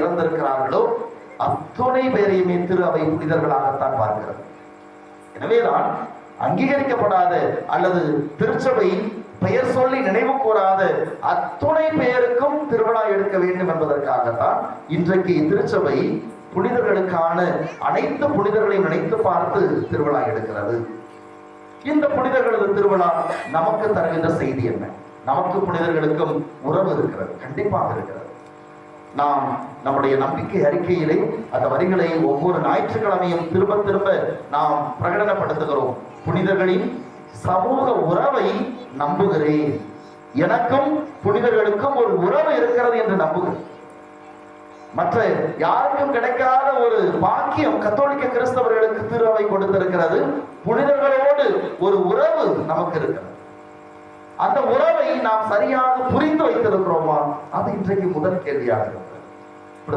இறந்திருக்கிறார்களோ அத்துணை பேரையுமே திரு அவை புனிதர்களாகத்தான் பார்க்கிறது. எனவேதான் அங்கீகரிக்கப்படாத அல்லது திருச்சபை பெயர் சொல்லி நினைவு கூறாத அத்துணை பெயருக்கும் திருவிழா எடுக்க வேண்டும் என்பதற்காகத்தான் இன்றைக்கு திருச்சபை புனிதர்களுக்கான அனைத்து புனிதர்களையும் நினைத்து பார்த்து திருவிழா எடுக்கிறது. இந்த புனிதர்களது திருவிழா நமக்கு தருகின்ற செய்தி என்ன? நமக்கு புனிதர்களுக்கும் உறவு இருக்கிறது, கண்டிப்பாக இருக்கிறது. நாம் நம்முடைய நம்பிக்கை அறிக்கையிலே அந்த வரிகளை ஒவ்வொரு ஞாயிற்றுக்கிழமையும் திரும்ப திரும்ப நாம் பிரகடனப்படுத்துகிறோம். புனிதர்களின் சமூக உறவை நம்புகிறேன், எனக்கும் புனிதர்களுக்கும் ஒரு உறவு இருக்கிறது என்று நம்புகிறேன். மற்ற யாருக்கும் கிடைக்காத ஒரு பாக்கியம் கத்தோலிக்க கிறிஸ்தவர்களுக்கு திரு அவை கொடுத்திருக்கிறது. புனிதர்களோடு ஒரு உறவு நமக்கு இருக்கிறது. அந்த உறவை நாம் சரியாக புரிந்து வைத்திருக்கிறோமா? அது இன்றைக்கு முதல் கேள்வியாக இருக்கிறது.